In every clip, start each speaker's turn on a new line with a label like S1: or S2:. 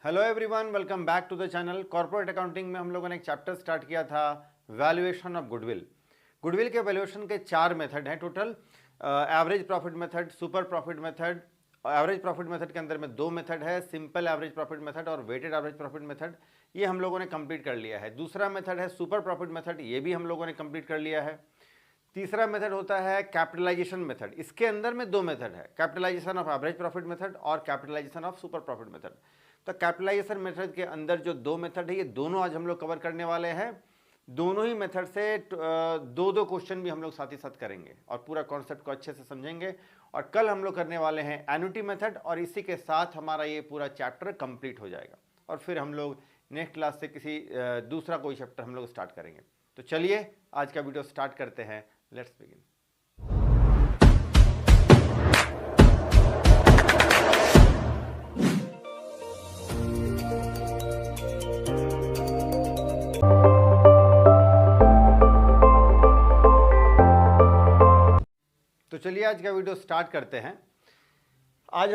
S1: Hello everyone, welcome back to the channel. Corporate accounting में हम लोगों ने एक चैप्टर स्टार्ट किया था, वैल्यूएशन ऑफ गुडविल। गुडविल के वैल्यूएशन के 4 मेथड हैं total. Average profit method, super profit method. Average profit method के अंदर में 2 मेथड है, सिंपल एवरेज प्रॉफिट मेथड और वेटेड एवरेज प्रॉफिट मेथड। ये हम लोगों ने कंप्लीट कर लिया है। दूसरा मेथड है सुपर प्रॉफिट मेथड, ये भी हम लोगों ने कंप्लीट कर लिया है। तीसरा मेथड होता है कैपिटलाइजेशन मेथड। इसके अंदर में 2 मेथड है, capitalisation of average profit method और capitalization of super profit method. तो कैपिटलाइजेशन मेथड के अंदर जो 2 मेथड है, ये दोनों आज हम लोग कवर करने वाले हैं। दोनों ही मेथड से दो दो क्वेश्चन भी हम लोग साथ ही साथ करेंगे और पूरा कॉन्सेप्ट को अच्छे से समझेंगे। और कल हम लोग करने वाले हैं एन्युटी मेथड, और इसी के साथ हमारा ये पूरा चैप्टर कंप्लीट हो जाएगा। और फिर हम लोग नेक्स्ट क्लास से किसी दूसरा कोई चैप्टर हम लोग स्टार्ट करेंगे। तो चलिए आज का वीडियो स्टार्ट करते हैं। Let's begin. तो चलिए आज का वीडियो स्टार्ट करते हैं। आज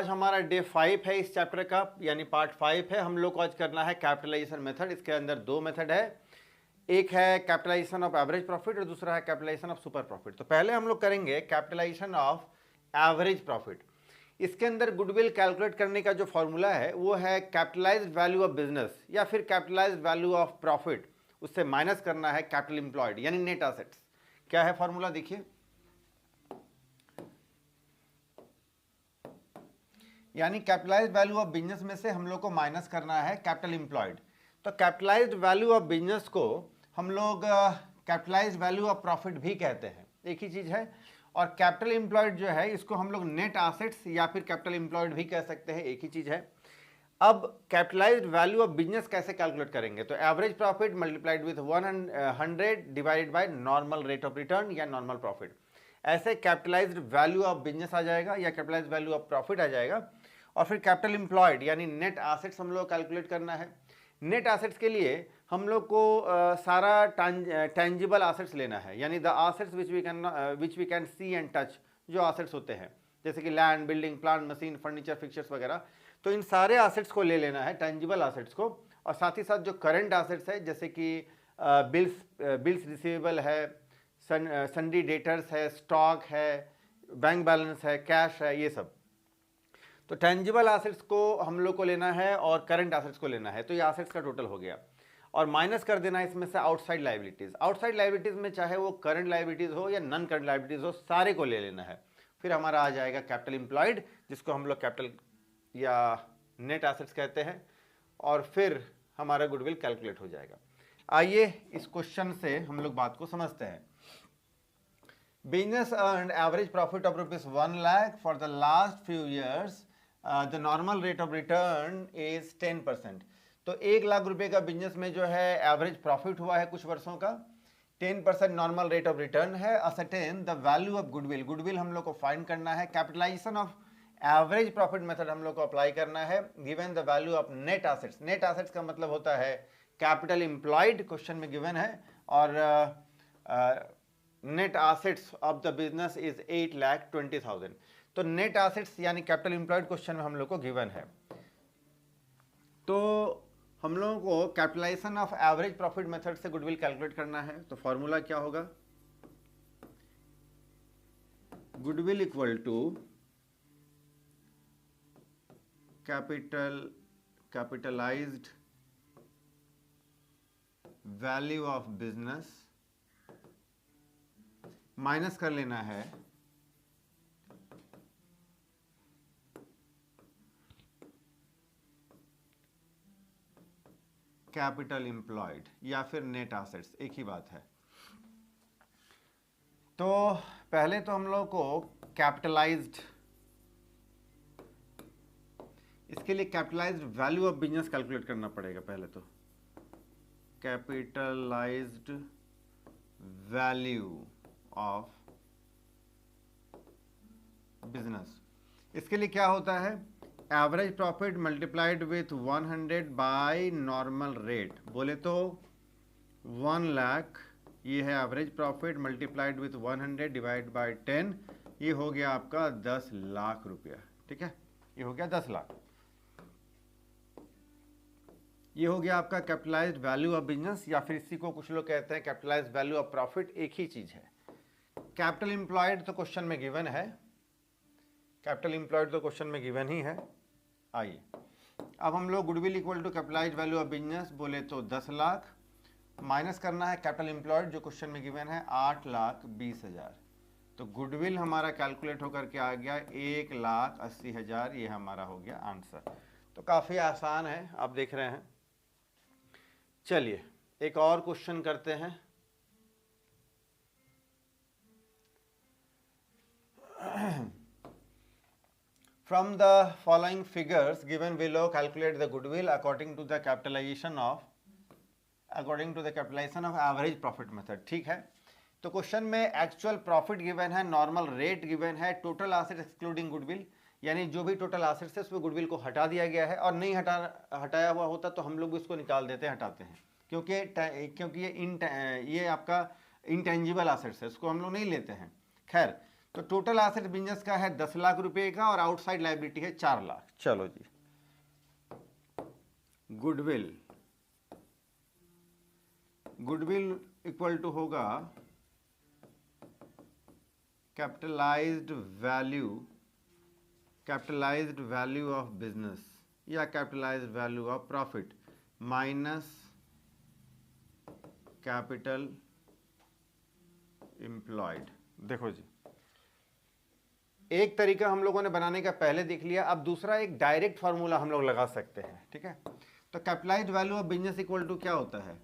S1: हमारा डे 5 है इस चैप्टर का, यानी पार्ट 5 है। हम लोग को आज करना है कैपिटलाइजेशन मेथड। इसके अंदर 2 मेथड है, एक है कैपिटलाइजेशन ऑफ एवरेज प्रॉफिट और दूसरा है कैपिटलाइजेशन ऑफ सुपर प्रॉफिट। तो पहले हम लोग करेंगे कैपिटलाइजेशन ऑफ एवरेज प्रॉफिट। इसके अंदर गुडविल कैलकुलेट करने का जो फॉर्मूला है वो है कैपिटलाइज्ड वैल्यू ऑफ बिजनेस या फिर कैपिटलाइज्ड वैल्यू ऑफ प्रॉफिट, उससे माइनस करना है कैपिटल एम्प्लॉयड यानी नेट एसेट्स। क्या है फॉर्मूला देखिए, यानी कैपिटलाइज्ड वैल्यू ऑफ बिजनेस में से हम लोग को माइनस करना है कैपिटल एम्प्लॉयड। तो कैपिटलाइज्ड वैल्यू ऑफ बिजनेस को हम लोग कैपिटलाइज्ड वैल्यू ऑफ प्रॉफिट भी कहते हैं, एक ही चीज है। और कैपिटल एम्प्लॉयड जो है इसको हम लोग नेट एसेट्स या फिर कैपिटल एम्प्लॉयड भी कह सकते हैं, एक ही चीज है। अब कैपिटलाइज्ड वैल्यू ऑफ बिजनेस कैसे कैलकुलेट करेंगे, तो average profit multiplied with 100 divided by normal rate of return या नॉर्मल प्रॉफिट। ऐसे कैपिटलाइज्ड वैल्यू ऑफ बिजनेस आ जाएगा या कैपिटलाइज्ड वैल्यू ऑफ प्रॉफिट आ जाएगा। और फिर कैपिटल एम्प्लॉयड यानी नेट एसेट्स हम लोग कैलकुलेट करना है। नेट एसेट्स के लिए हम लोग को सारा टेंजिबल एसेट्स लेना है, यानी the assets which we can see and touch, जो एसेट्स होते हैं जैसे कि land, building, plant, machine, furniture, fixtures वगैरह। तो इन सारे एसेट्स को ले लेना है, टेंजिबल एसेट्स को। और साथ ही साथ जो करंट एसेट्स है जैसे कि बिल्स रिसीवेबल है, सन्डी डेटर्स है, स्टॉक है, बैंक बैलेंस है, कैश है, ये सब। तो टेंजिबल एसेट्स को हम लोग को लेना है और करंट एसेट्स को लेना है। तो ये एसेट्स का टोटल हो गया और माइनस कर देना है इसमें से आउटसाइड लायबिलिटीज। आउटसाइड लायबिलिटीज में चाहे वो करंट लायबिलिटीज हो या नॉन करंट लायबिलिटीज हो, सारे को ले लेना है। फिर हमारा आ जाएगा कैपिटल एम्प्लॉयड, जिसको हम लोग कैपिटल या नेट एसेट्स कहते हैं, और फिर हमारा गुडविल कैलकुलेट हो जाएगा। आइए इस क्वेश्चन से हम लोग बात को समझते हैं। Business earned average profit of ₹1 lakh for the last few years, the normal rate of return is 10%। तो 1 लाख रुपए का बिजनेस में जो है एवरेज प्रॉफिट हुआ है कुछ वर्षों का, 10% नॉर्मल रेट ऑफ रिटर्न है। Ascertain the value of goodwill, goodwill हम लोग को फाइंड करना है। Capitalisation of average profit method हम लोग को अप्लाई करना है। Given the value of net assets, net assets का मतलब होता है कैपिटल एम्प्लॉयड, क्वेश्चन में गिवन है। और net assets of the business is 8,20,000। तो नेट एसेट्स यानी कैपिटल एम्प्लॉयड क्वेश्चन में हम लोग को गिवन है। तो हम लोगों को capitalisation of average profit method से गुडविल कैलकुलेट करना है। तो फॉर्मूला क्या होगा, goodwill equal to capitalised value of business minus कर लेना है कैपिटल एम्प्लॉयड या फिर नेट एसेट्स, एक ही बात है। तो पहले तो हम लोग को कैपिटलाइज्ड, इसके लिए capitalised value of business calculate करना पड़ेगा। पहले तो कैपिटलाइज्ड वैल्यू ऑफ बिजनेस, इसके लिए क्या होता है, average profit multiplied with 100 bye normal rate. बोले तो 1 लाख ये है average profit, multiplied with 100 divide bye 10, ये हो गया आपका 10 लाख रुपया। ठीक है, ये हो गया 10 लाख। ये हो गया आपका कैपिटलाइज्ड वैल्यू ऑफ बिजनेस, या फिर इसी को कुछ लोग कहते हैं कैपिटलाइज्ड वैल्यू ऑफ प्रॉफिट, एक ही चीज है। कैपिटल एम्प्लॉयड तो क्वेश्चन में गिवन है, कैपिटल एम्प्लॉयड तो क्वेश्चन में गिवन ही है। आइए अब हम लोग goodwill equal to capitalised value of business बोले तो 10 लाख, माइनस करना है कैपिटल एम्प्लॉयड जो क्वेश्चन में गिवन है 8,20,000। तो गुडविल हमारा कैलकुलेट होकर के आ गया 1,80,000, ये हमारा हो गया आंसर। तो काफ़ी आसान है, आप देख रहे हैं। चलिए एक और क्वेश्चन करते हैं। From the following figures given below, calculate the goodwill according to the capitalization of average profit method। ठीक है, तो क्वेश्चन में एक्चुअल प्रॉफिट गिवन है, नॉर्मल रेट गिवन है, टोटल एसेट एक्सक्लूडिंग गुडविल, यानी जो भी टोटल एसेट्स है उसमें गुडविल को हटा दिया गया है, और नहीं हटाया हुआ होता तो हम लोग भी उसको निकाल देते हैं, हटाते हैं, क्योंकि ये आपका इंटेंजिबल एसेट्स है, इसको हम लोग नहीं लेते हैं। खैर, तो टोटल एसेट बिजनेस का है 10 लाख रुपए का, और आउटसाइड लायबिलिटी है 4 लाख। चलो जी, गुडविल इक्वल टू होगा कैपिटलाइज्ड वैल्यू ऑफ बिजनेस या capitalized value of profit minus capital employed. देखो जी, एक तरीका हम लोगों ने बनाने का पहले देख लिया, अब दूसरा एक डायरेक्ट फार्मूला हम लोग लगा सकते हैं। ठीक है, तो capitalised value of business equal to क्या होता है,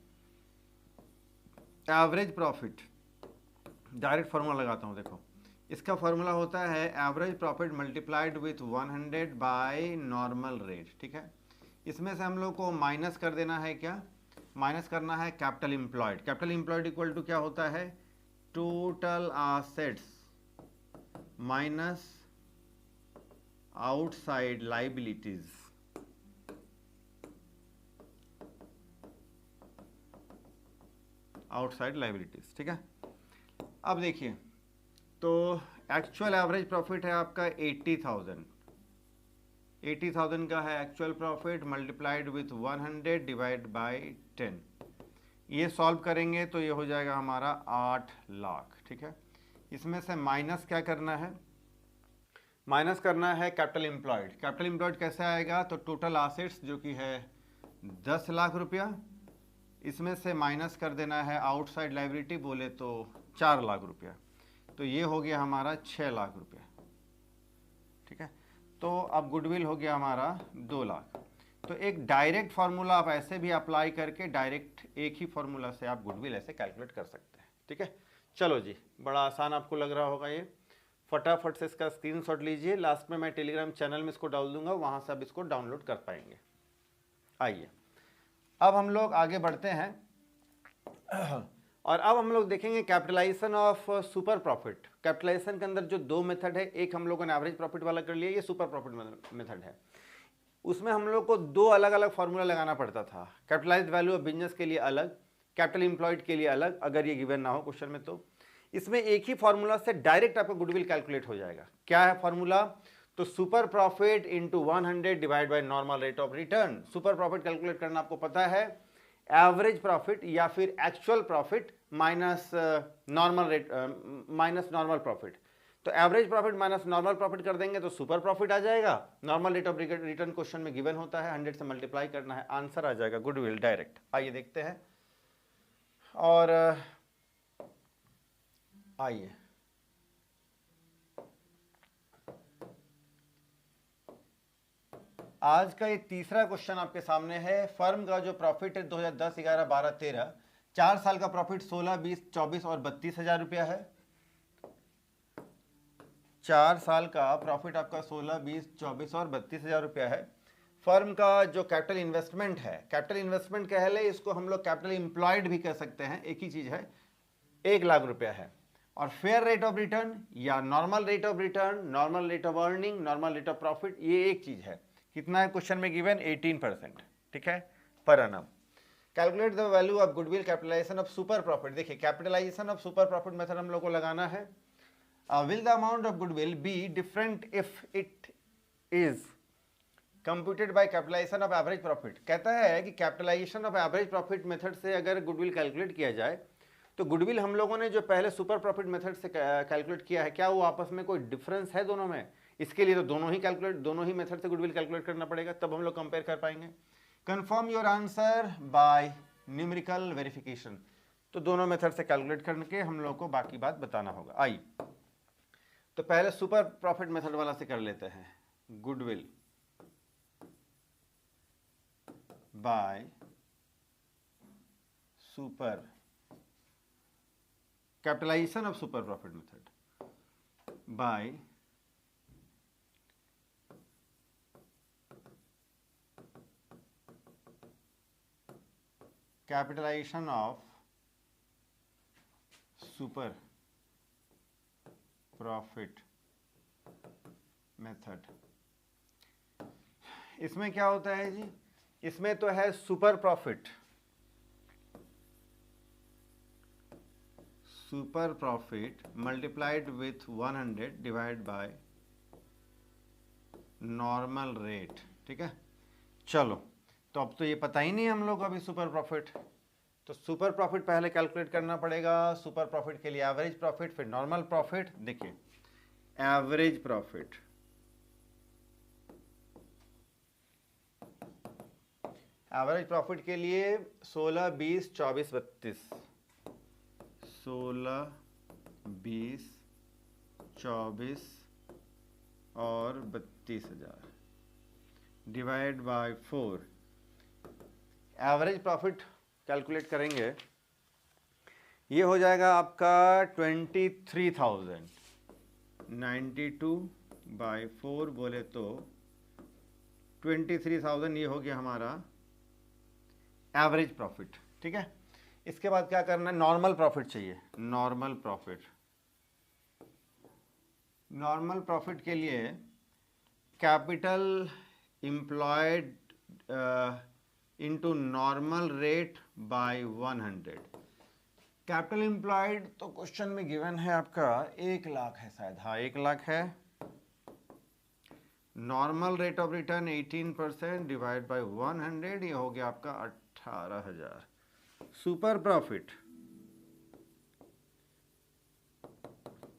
S1: एवरेज प्रॉफिट। डायरेक्ट फार्मूला लगाता हूं, देखो इसका फार्मूला होता है average profit multiplied with 100 bye normal rate. ठीक है, इसमें से हम लोग को माइनस कर देना है, क्या माइनस करना है capital employed. Capital employed equal to क्या होता है, total assets minus outside liabilities. ठीक है, अब देखिए, तो एक्चुअल एवरेज प्रॉफिट है आपका 80,000 का है actual profit, multiplied with 100 divide bye 10। ये सॉल्व करेंगे तो ये हो जाएगा हमारा 8 लाख। ठीक है, इसमें से माइनस क्या करना है, माइनस करना है कैपिटल एम्प्लॉयड। कैपिटल एम्प्लॉयड कैसे आएगा, तो टोटल एसेट्स जो कि है 10 लाख रुपया, इसमें से माइनस कर देना है आउटसाइड लायबिलिटी बोले तो 4 लाख रुपया, तो ये हो गया हमारा 6 लाख रुपया। ठीक है, तो अब गुडविल हो गया हमारा 2 लाख। तो एक डायरेक्ट फार्मूला आप ऐसे भी अप्लाई करके डायरेक्ट एक ही फार्मूला से आप गुडविल ऐसे कैलकुलेट कर सकते हैं। ठीक है, चलो जी, बड़ा आसान आपको लग रहा होगा ये, फटाफट से इसका स्क्रीनशॉट लीजिए, लास्ट में मैं टेलीग्राम चैनल में इसको डाल दूंगा, वहां से आप इसको डाउनलोड कर पाएंगे। आइए अब हम लोग आगे बढ़ते हैं, और अब हम लोग देखेंगे capitalisation of super profit. Capitalisation के अंदर जो 2 मेथड है, एक हम लोगों ने एवरेज प्रॉफिट वाला कर लिया, ये सुपर प्रॉफिट मेथड है। उसमें हम लोग को 2 अलग अलग फार्मूला लगाना पड़ता था, कैपिटलाइज्ड वैल्यू ऑफ बिजनेस के लिए अलग, कैपिटल एम्प्लॉयड के लिए अलग, अगर ये गिवन ना हो क्वेश्चन में। तो इसमें एक ही फार्मूला से डायरेक्ट आपका गुडविल कैलकुलेट हो जाएगा। क्या है फार्मूला, तो super profit into 100 divide by normal rate of return. Super profit calculate करना आपको पता है, एवरेज प्रॉफिट या फिर actual profit minus normal rate minus normal profit. तो average profit minus normal profit कर देंगे तो सुपर प्रॉफिट आ जाएगा। Normal rate of return question में गिवन होता है, 100 से मल्टीप्लाई करना है, आंसर आ जाएगा गुडविल डायरेक्ट। आइए देखते हैं, और आइए आज का ये तीसरा क्वेश्चन आपके सामने है। फर्म का जो प्रॉफिट है 2010, 11, 12, 13, 4 साल का प्रॉफिट 16, 20, 24 और 32,000 रुपया है। 4 साल का प्रॉफिट आपका 16, 20, 24 और 32,000 रुपया है। फर्म का जो कैपिटल इन्वेस्टमेंट है, कैपिटल इन्वेस्टमेंट कह ले, इसको हम लोग कैपिटल एम्प्लॉयड भी कह सकते हैं, एक ही चीज है, 1 लाख रुपया है। और फेयर रेट ऑफ रिटर्न या normal rate of return, normal rate of earning, normal rate of profit, ये एक चीज है। कितना है क्वेश्चन में गिवन, 18%। ठीक है, per annum। Calculate the value of goodwill capitalization of super profit. देखिए, capitalization of super profit method हम लोग को लगाना है। Will the amount of goodwill be different if it is computed by capitalisation of average profit. कहता है कि capitalization of average profit method से अगर गुडविल कैलकुलेट किया जाए तो गुडविल हम लोगों ने जो पहले सुपर प्रॉफिट मेथड से कैलकुलेट किया है, क्या वो आपस में कोई डिफरेंस है दोनों में? इसके लिए तो दोनों ही मेथड से गुडविल कैलकुलेट करना पड़ेगा, तब हम लोग कंपेयर कर पाएंगे। Confirm your answer by numerical verification. तो दोनों मेथड से कैलकुलेट करके हम लोग को बाकी बात बताना होगा। आई तो पहले सुपर प्रॉफिट मेथड वाला से कर लेते हैं। Goodwill by super capitalisation of super profit method by capitalisation of super profit method. इसमें क्या होता है जी? इसमें तो है super profit multiplied with 100 divide by normal rate. ठीक है, चलो तो अब तो ये पता ही नहीं हम लोग अभी सुपर प्रॉफिट, तो सुपर प्रॉफिट पहले कैलकुलेट करना पड़ेगा। सुपर प्रॉफिट के लिए एवरेज प्रॉफिट, फिर नॉर्मल प्रॉफिट। देखिए एवरेज प्रॉफिट, एवरेज प्रॉफिट के लिए 16, 20, 24, 32, 16, 20, 24 और 32,000 divide by 4। Average profit calculate करेंगे, ये हो जाएगा आपका 23,000। 92 बाय 4 बोले तो 23,000 ये हो गया हमारा एवरेज प्रॉफिट। ठीक है, इसके बाद क्या करना है? नॉर्मल प्रॉफिट चाहिए। नॉर्मल प्रॉफिट के लिए capital employed into normal rate by 100। Capital employed तो क्वेश्चन में गिवन है आपका 1 लाख है शायद, हाँ 1 लाख है। Normal rate of return 18% divide by 100, ये हो गया आपका 18,000। Super profit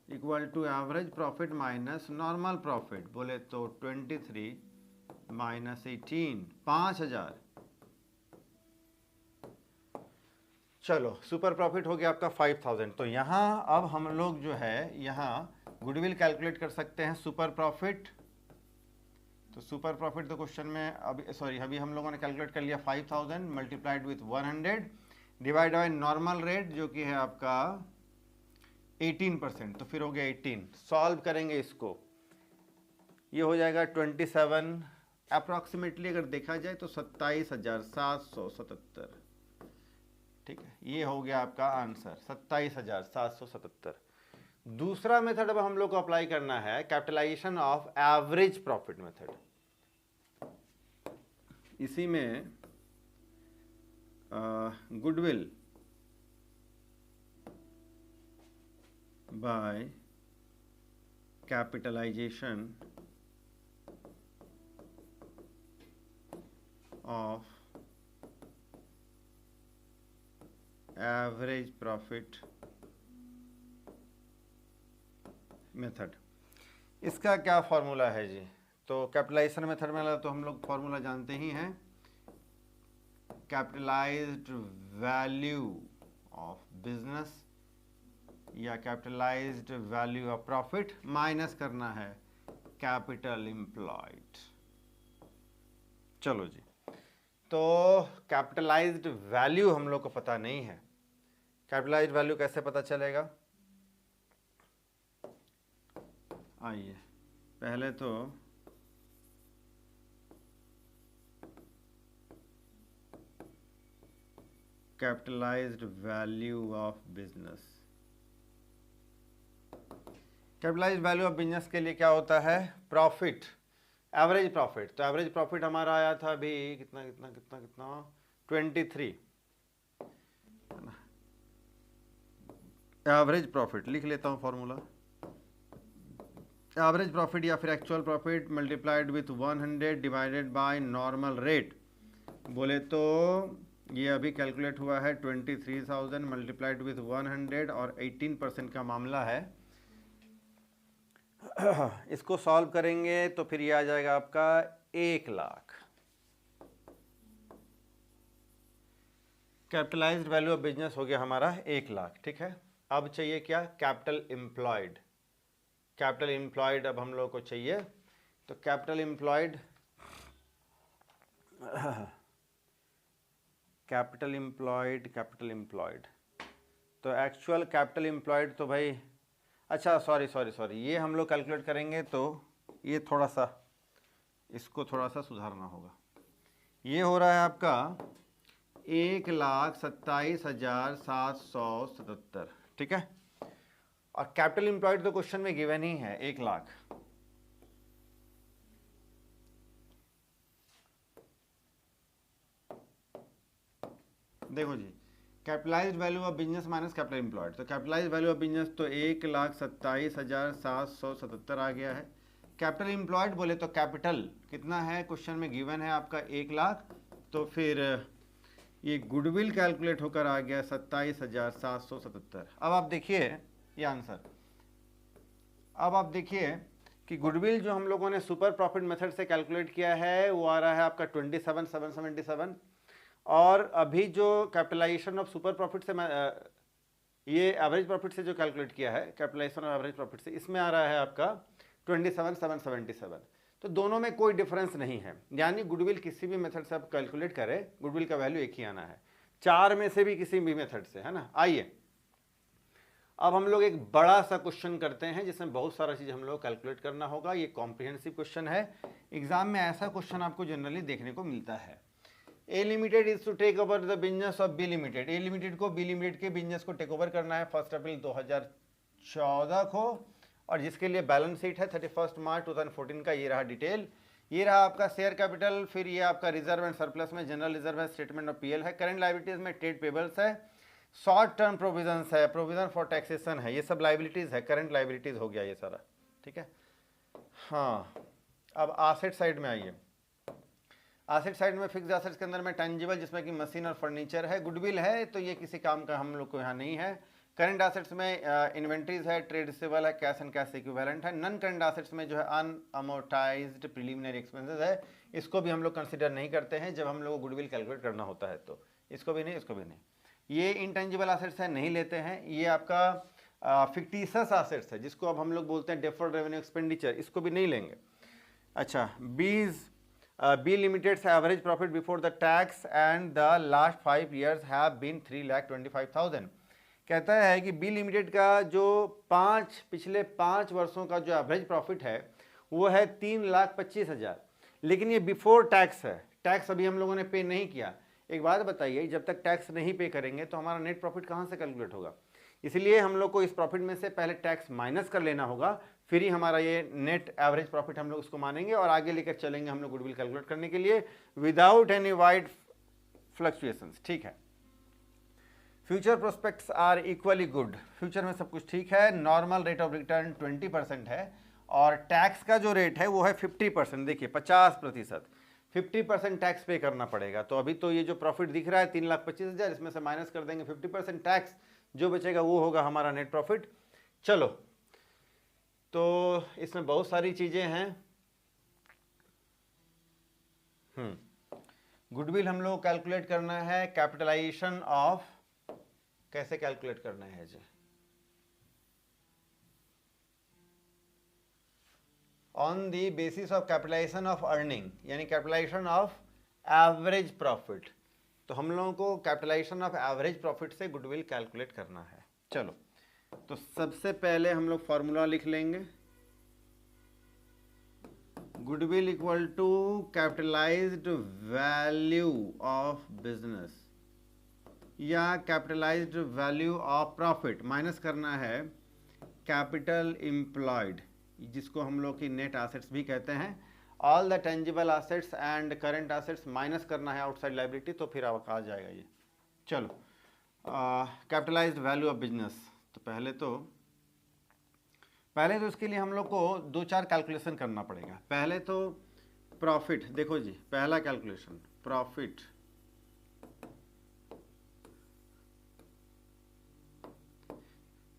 S1: equal to average profit minus normal profit, बोले तो 23 माइनस 18, 5,000। चलो सुपर प्रॉफिट हो गया आपका 5,000। तो यहाँ अब हम लोग जो है यहाँ गुडविल कैलकुलेट कर सकते हैं सुपर प्रॉफिट। तो सुपर प्रॉफिट तो क्वेश्चन में अभी हम लोगों ने कैलकुलेट कर लिया 5,000 multiplied with 100 divide by normal rate जो कि है आपका 18%, तो फिर हो गया 18। सॉल्व करेंगे इसको, ये हो जाएगा 27, अप्रॉक्सीमेटली अगर देखा जाए तो 27,777। ठीक है, ये हो गया आपका आंसर 27,777। दूसरा मेथड अब हम लोग को अप्लाई करना है capitalisation of average profit method. इसी में goodwill by capitalisation of average profit method, इसका क्या फॉर्मूला है जी? तो कैपिटलाइजेशन मेथड में तो हम लोग फॉर्मूला जानते ही हैं, कैपिटलाइज्ड वैल्यू ऑफ बिजनेस या capitalized value of profit minus करना है कैपिटल एम्प्लॉयड। चलो जी, तो कैपिटलाइज्ड वैल्यू हम लोग को पता नहीं है। कैपिटलाइज्ड वैल्यू कैसे पता चलेगा? आइए पहले तो capitalised value of business, capitalised value of business के लिए क्या होता है? Profit, average profit. तो एवरेज प्रॉफिट हमारा आया था अभी कितना 23। एवरेज प्रॉफिट लिख लेता हूं फॉर्मूला, एवरेज प्रॉफिट या फिर actual profit multiplied with 100 divided by normal rate, बोले तो ये अभी कैलकुलेट हुआ है 23,000 मल्टीप्लाइड विथ 100 और 18% का मामला है। इसको सॉल्व करेंगे तो फिर ये आ जाएगा आपका 1 lakh. Capitalised value of business हो गया हमारा 1 लाख, ठीक है। अब चाहिए क्या, कैपिटल एम्प्लॉयड। कैपिटल एम्प्लॉयड अब हम लोग को चाहिए, तो कैपिटल एम्प्लॉयड कैपिटल एम्प्लॉयड तो एक्चुअल कैपिटल एम्प्लॉयड तो भाई, अच्छा सॉरी ये हम लोग कैलकुलेट करेंगे तो ये थोड़ा सा, इसको थोड़ा सा सुधारना होगा। ये हो रहा है आपका 1,27,777, ठीक है। और कैपिटल एम्प्लॉयड तो क्वेश्चन में गिवन ही है 1 लाख। देखो जी, capitalized value of business minus capital employed, तो कैपिटलाइज्ड वैल्यू ऑफ बिजनेस तो 1,27,777 आ गया है। कैपिटल एम्प्लॉयड बोले तो कैपिटल कितना है, क्वेश्चन में गिवन है आपका 1 लाख, तो फिर ये गुडविल कैलकुलेट होकर आ गया 27,777। अब आप देखिए ये आंसर, अब आप देखिए कि गुडविल जो हम लोगों ने सुपर प्रॉफिट मेथड से कैलकुलेट किया है वो आ रहा है आपका 27,777, और अभी जो कैपिटलाइजेशन ऑफ सुपर प्रॉफिट से ये एवरेज प्रॉफिट से जो कैलकुलेट किया है, कैपिटलाइजेशन ऑफ एवरेज प्रॉफिट से, इसमें आ रहा है आपका 27,777। तो दोनों में कोई डिफरेंस नहीं है, यानी गुडविल किसी भी मेथड से आप कैलकुलेट करें, गुडविल का वैल्यू एक ही आना है, 4 में से भी किसी भी मेथड से, है ना। आइए अब हम लोग एक बड़ा सा क्वेश्चन करते हैं जिसमें बहुत सारा चीज हम लोग कैलकुलेट करना होगा। ये कॉम्प्रिहेंसिव क्वेश्चन है, एग्जाम में ऐसा क्वेश्चन आपको जनरली देखने को मिलता है। A limited is to take over the business of B limited. A limited को बी लिमिटेड के बिजनेस को टेक ओवर करना है 1 अप्रैल 2014 को, और जिसके लिए बैलेंस शीट है 31 मार्च 2014 का। ये रहा डिटेल, ये रहा आपका शेयर कैपिटल, फिर ये आपका रिजर्व एंड सरप्लस में जनरल रिजर्व है, स्टेटमेंट ऑफ पीएल है, करंट लायबिलिटीज में ट्रेड पेबल्स है, शॉर्ट टर्म प्रोविजंस है, प्रोविजन फॉर टैक्सेशन है, ये सब लायबिलिटीज है, करंट लायबिलिटीज हो गया ये सारा, ठीक है। हाँ, अब एसेट साइड में आइए। एसेट साइड में फिक्स्ड एसेट्स के अंदर में टेंजिबल, जिसमें कि मशीन और फर्नीचर है, गुडविल है, तो ये किसी काम का हम लोग को यहाँ नहीं है। करंट एसेट्स में इन्वेंट्रीज है, ट्रेड रिसीवेबल है, कैश एंड कैश इक्विवेलेंट है। नॉन करंट एसेट्स में जो है अनअमोर्टाइज्ड प्रीलिमिनरी एक्सपेंसेस है, इसको भी हम लोग कंसीडर नहीं करते हैं जब हम लोग गुडविल कैलकुलेट करना होता है, तो इसको भी नहीं, इसको भी नहीं। ये इंटेंजिबल एसेट्स है, नहीं लेते हैं। ये आपका फिक्टिशियस एसेट्स है, जिसको अब हम लोग बोलते हैं डेफर्ड रेवेन्यू एक्सपेंडिचर, इसको भी नहीं लेंगे। अच्छा, B limited average profit before the tax and the last 5 years have been 3,25,000। कहता है कि बी लिमिटेड का जो पिछले 5 वर्षों का जो एवरेज प्रॉफिट है वो है 3,25,000, लेकिन ये बिफोर टैक्स है, टैक्स अभी हम लोगों ने पे नहीं किया। एक बात बताइए, जब तक टैक्स नहीं पे करेंगे तो हमारा नेट प्रॉफिट कहाँ से कैलकुलेट होगा? इसलिए हम लोग को इस प्रॉफिट में से पहले टैक्स माइनस कर लेना होगा, फिर ही हमारा ये नेट एवरेज प्रॉफिट हम लोग उसको मानेंगे और आगे लेकर चलेंगे हम लोग गुडविल कैलकुलेट करने के लिए विदाउट एनी वाइड फ्लक्चुएशंस, ठीक है। Future prospects are equally good, future में सब कुछ ठीक है। नॉर्मल रेट ऑफ रिटर्न 20% है और टैक्स का जो रेट है वो है 50%। देखिए 50%, 50% टैक्स पे करना पड़ेगा। तो अभी तो ये जो प्रॉफिट दिख रहा है 3,25,000, इसमें से माइनस कर देंगे 50% टैक्स, जो बचेगा वो होगा हमारा नेट प्रॉफिट। चलो, तो इसमें बहुत सारी चीजें हैं। गुडविल हम लोग कैलकुलेट करना है, कैपिटलाइजेशन ऑफ, कैसे कैलकुलेट करना है जी? On the basis of capitalization of earning, यानी कैपिटलाइजेशन ऑफ एवरेज प्रॉफिट। तो हम लोगों को कैपिटलाइजेशन ऑफ एवरेज प्रॉफिट से गुडविल कैलकुलेट करना है। चलो, तो सबसे पहले हम लोग फॉर्मूला लिख लेंगे, goodwill equal to capitalised value of business या capitalized value of profit, minus करना है कैपिटल एम्प्लॉयड, जिसको हम लोग की नेट एसेट्स भी कहते हैं। All the tangible assets and current assets minus करना है आउटसाइड लायबिलिटी, तो फिर अब आ जाएगा ये। चलो, कैपिटलाइज्ड वैल्यू ऑफ बिजनेस, तो पहले तो पहले तो इसके लिए हम लोग को 2-4 कैलकुलेशन करना पड़ेगा। पहले तो प्रॉफिट, देखो जी, पहला calculation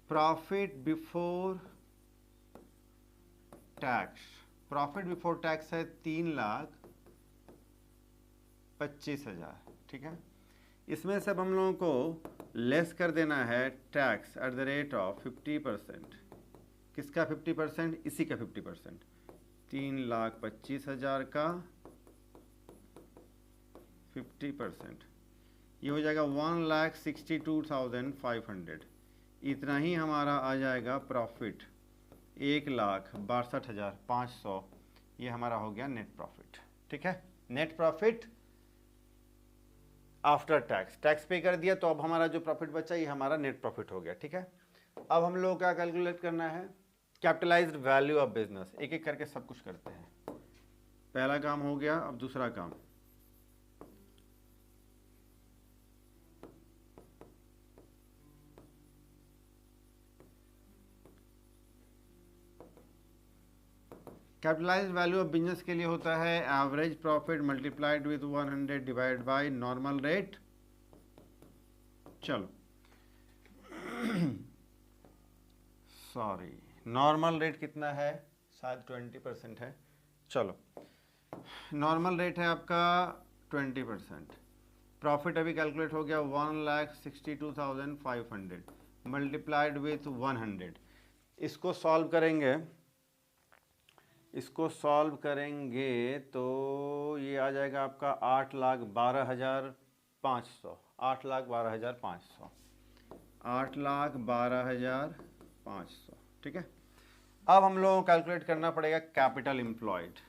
S1: profit before tax. Profit before tax है 3,25,000, ठीक है। इसमें से अब हम लोगों को लेस कर देना है tax at the rate of 50%। किसका 50%? इसी का 50%। 3,25,000 का 50%, ये हो जाएगा 1,62,500। इतना ही हमारा आ जाएगा प्रॉफिट, 1,62,500। ये हमारा हो गया नेट प्रॉफिट, ठीक है। Net profit after tax, tax पे कर दिया तो अब हमारा जो प्रॉफिट बचा ये हमारा नेट प्रॉफिट हो गया, ठीक है। अब हम लोग क्या कैलकुलेट करना है? Capitalised value of business. एक एक करके सब कुछ करते हैं। पहला काम हो गया, अब दूसरा काम। कैपिटलाइज्ड वैल्यू ऑफ बिजनेस के लिए होता है average profit multiplied with 100 divide by normal rate. चलो सॉरी, नॉर्मल रेट कितना है? शायद 20% है। चलो, नॉर्मल रेट है आपका 20%। प्रॉफिट अभी कैलकुलेट हो गया 1,62,500 मल्टीप्लाइड विथ 100। इसको सॉल्व करेंगे तो ये आ जाएगा आपका 8,12,500। 8,12,500, 8,12,500, ठीक है। अब हम लोगों को कैलकुलेट करना पड़ेगा capital employed.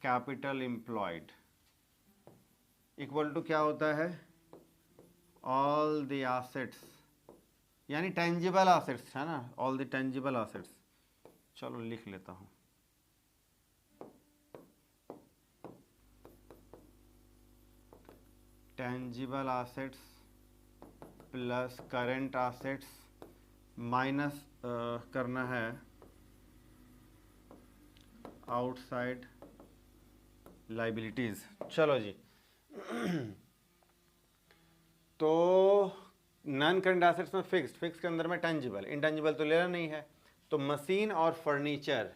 S1: Capital employed equal to क्या होता है? ऑल द एसेट्स, यानी टेंजिबल एसेट्स है ना, ऑल द टेंजिबल एसेट्स। चलो लिख लेता हूं, tangible assets plus current assets minus करना है आउटसाइड लाइबिलिटीज। चलो जी तो नॉन करंट एसेट्स में फिक्स के अंदर में टेंजिबल, इंटेंजिबल तो लेना नहीं है। तो मशीन और फर्नीचर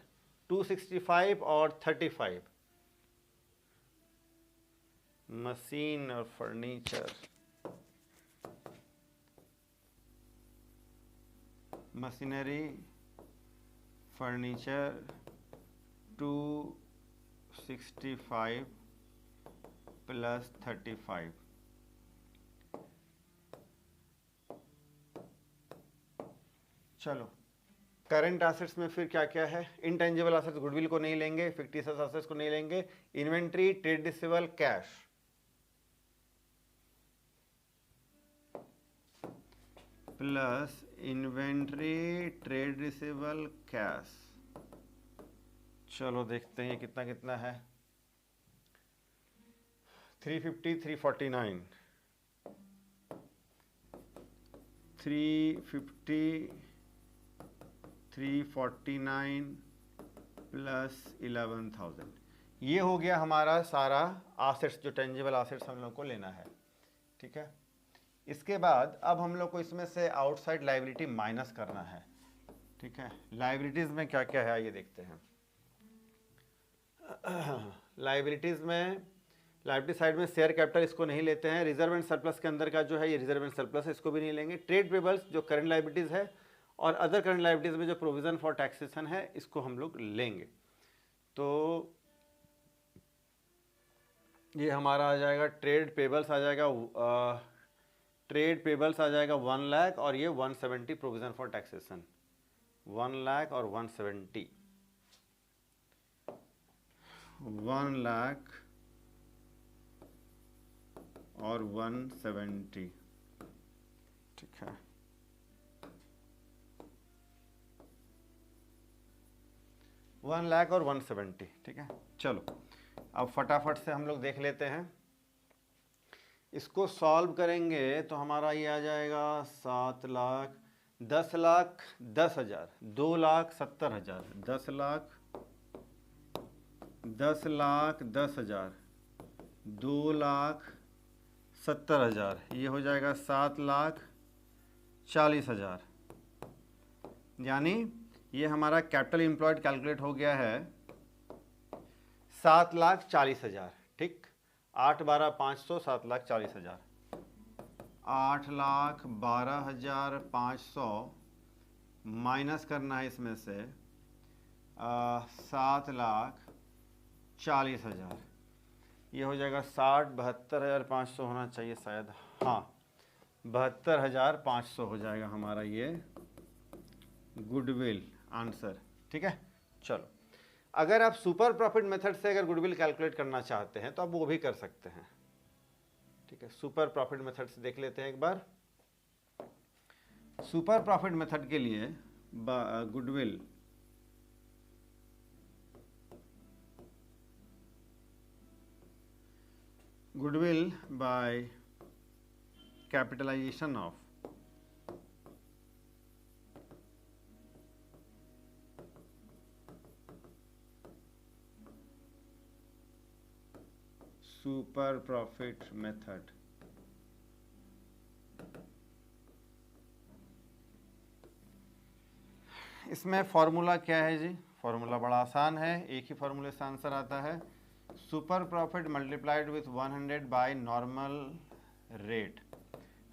S1: 265 और 35, मशीन और फर्नीचर, मशीनरी फर्नीचर 265 प्लस 35। चलो, करंट एसेट्स में फिर क्या क्या है? इंटेंजिबल एसेट्स, गुडविल को नहीं लेंगे, फिक्टिशियस एसेट्स को नहीं लेंगे, inventory, trade receivable, cash. Plus inventory, trade receivable, cash. चलो देखते हैं कितना कितना है। 350, 349, 350, 349 प्लस 11,000। ये हो गया हमारा सारा एसेट्स, जो टेंजिबल एसेट्स हम लोग को लेना है, ठीक है। इसके बाद अब हम लोग को इसमें से आउटसाइड लायबिलिटी माइनस करना है, ठीक है। लायबिलिटीज में क्या क्या है आइए देखते हैं। लायबिलिटीज में, लायबिलिटी साइड में शेयर कैपिटल, इसको नहीं लेते हैं। रिजर्व एंड सरप्लस के अंदर का जो है ये रिजर्व एंड सरप्लस है, इसको भी नहीं लेंगे। ट्रेड पेबल्स जो करंट लायबिलिटीज है, और अदर करंट लायबिलिटीज में जो प्रोविजन फॉर टैक्सेशन है, इसको हम लोग लेंगे। तो ये हमारा आ जाएगा ट्रेड पेबल्स आ जाएगा, ट्रेड पेबल्स आ जाएगा 1 लाख, और ये 170 प्रोविजन फॉर टैक्सेशन, 1 लाख और 170, 1 लाख और 170, ठीक है। वन लाख और 170, ठीक है। चलो अब फटाफट से हम लोग देख लेते हैं। इसको सॉल्व करेंगे तो हमारा ये आ जाएगा 7 लाख, 10 लाख 10,000, 2 लाख 70,000, 10 लाख 10,10,000, 2 लाख 70,000, ये हो जाएगा 7 लाख 40,000। यानी ये हमारा कैपिटल एम्प्लॉयड कैलकुलेट हो गया है 7,40,000। ठीक, 8,12,500, 7,40,000, 8,12,500 माइनस करना है इसमें से 7,40,000, ये हो जाएगा 72,500 होना चाहिए शायद, हाँ 72,500 हो जाएगा हमारा ये गुडविल आंसर। ठीक है, चलो अगर आप सुपर प्रॉफिट मेथड से अगर गुडविल कैलकुलेट करना चाहते हैं तो आप वो भी कर सकते हैं। ठीक है, सुपर प्रॉफिट मेथड से देख लेते हैं एक बार। सुपर प्रॉफिट मेथड के लिए goodwill by capitalisation of super profit method, इसमें फॉर्मूला क्या है जी? फॉर्मूला बड़ा आसान है, एक ही फॉर्मूले से आंसर आता है। Super profit multiplied with 100 bye normal rate.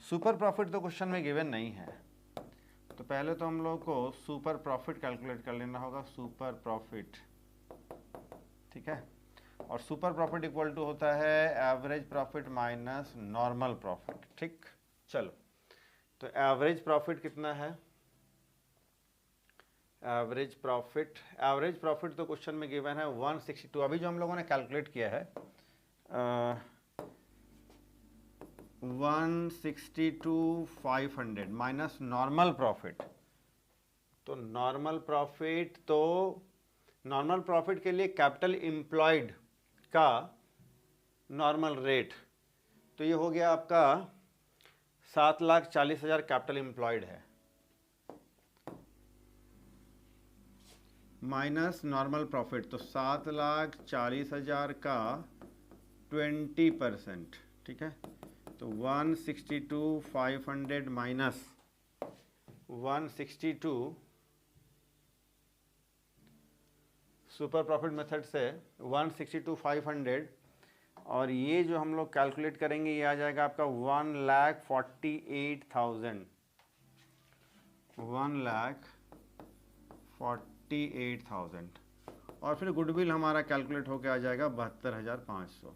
S1: Super profit तो क्वेश्चन में गिवन नहीं है, तो पहले तो हम लोग को सुपर प्रॉफिट कैलकुलेट कर लेना होगा, सुपर प्रॉफिट। ठीक है, और सुपर प्रॉफिट इक्वल टू होता है average profit minus normal profit. ठीक, चलो तो एवरेज प्रॉफिट कितना है? एवरेज प्रॉफिट तो क्वेश्चन में गिवन है 162। अभी जो हम लोगों ने कैलकुलेट किया है 162,500 माइनस नॉर्मल प्रॉफिट। तो नॉर्मल प्रॉफिट के लिए कैपिटल एम्प्लॉयड का नॉर्मल रेट, तो ये हो गया आपका 7,40,000 कैपिटल एम्प्लॉयड है, माइनस नॉर्मल प्रॉफिट, तो 7,40,000 का 20%। ठीक है, तो 162,500 माइनस 162 सुपर प्रॉफिट मेथड से 162,500, और ये जो हम लोग कैलकुलेट करेंगे ये आ जाएगा आपका 1,48,000, 1,48,000। और फिर गुडविल हमारा कैलकुलेट होकर आ जाएगा 72,500।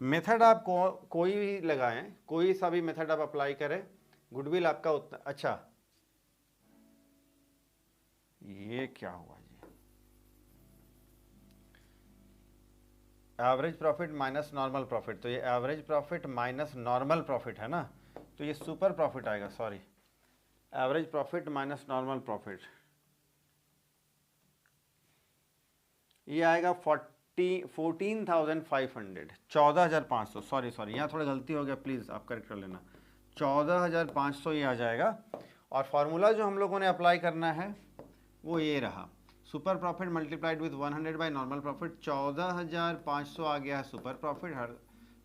S1: मेथड आप कोई भी लगाएं, कोई सा भी मेथड आप अप्लाई करें, गुडविल आपका उतना अच्छा। ये क्या हुआ जी? Average profit minus normal profit, तो ये average profit minus normal profit है ना, तो ये सुपर प्रॉफिट आएगा, sorry average profit minus normal profit, ये आएगा 14,500, 14,500, सॉरी यहाँ थोड़ा गलती हो गया, प्लीज़ आप करेक्ट कर लेना, 14,500 ये आ जाएगा। और फार्मूला जो हम लोगों ने अप्लाई करना है वो ये रहा, super profit multiplied with 100 by normal profit. 14,500 आ गया है सुपर प्रॉफिट,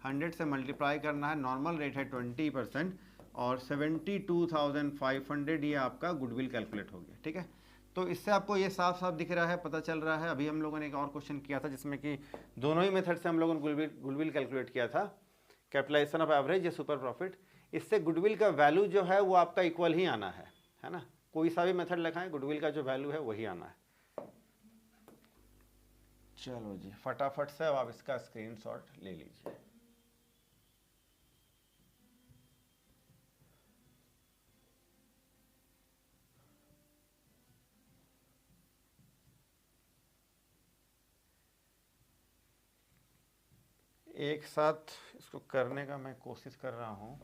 S1: 100 से मल्टीप्लाई करना है, नॉर्मल रेट है 20%, और 72,500 ये आपका गुडविल कैलकुलेट हो गया। ठीक है, तो इससे आपको ये साफ साफ दिख रहा है, पता चल रहा है। अभी हम लोगों ने एक और क्वेश्चन किया था जिसमें कि दोनों ही मेथड से हम लोगों ने गुडविल कैलकुलेट किया था, कैपिटलाइजेशन ऑफ एवरेज या सुपर प्रॉफिट। इससे गुडविल का वैल्यू जो है वो आपका इक्वल ही आना है ना, कोई सा भी मेथड लगाएं, गुडविल का जो वैल्यू है वही आना है। चलो जी, फटाफट से अब आप इसका स्क्रीनशॉट ले लीजिए। एक साथ इसको करने का मैं कोशिश कर रहा हूँ।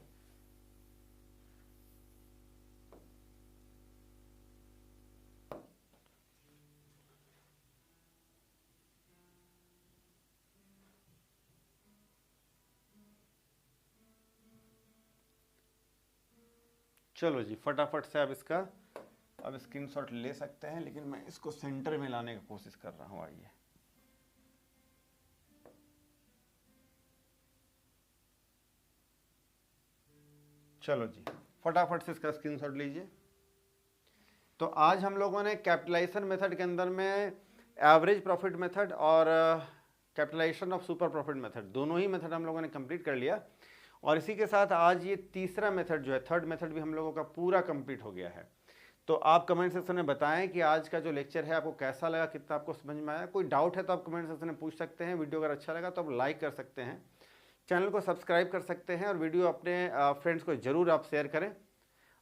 S1: चलो जी, फटाफट से आप इसका अब स्क्रीनशॉट ले सकते हैं, लेकिन मैं इसको सेंटर में लाने की कोशिश कर रहा हूँ। आइए, चलो जी, फटाफट से इसका स्क्रीनशॉट लीजिए। तो आज हम लोगों ने कैपिटलाइजेशन मेथड के अंदर में एवरेज प्रॉफिट मेथड और capitalization of super profit method, दोनों ही मेथड हम लोगों ने कंप्लीट कर लिया। और इसी के साथ आज ये तीसरा मेथड जो है, थर्ड मेथड भी हम लोगों का पूरा कंप्लीट हो गया है। तो आप कमेंट सेक्शन में बताएं कि आज का जो लेक्चर है आपको कैसा लगा, कितना आपको समझ में आया। कोई डाउट है तो आप कमेंट सेक्शन में पूछ सकते हैं। वीडियो अगर अच्छा लगा तो आप लाइक कर सकते हैं, चैनल को सब्सक्राइब कर सकते हैं, और वीडियो अपने फ्रेंड्स को ज़रूर आप शेयर करें।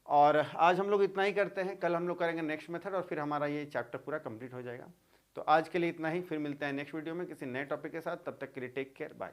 S1: और आज हम लोग इतना ही करते हैं, कल हम लोग करेंगे नेक्स्ट मेथड, और फिर हमारा ये चैप्टर पूरा कंप्लीट हो जाएगा। तो आज के लिए इतना ही, फिर मिलते हैं नेक्स्ट वीडियो में किसी नए टॉपिक के साथ। तब तक के लिए टेक केयर, बाय।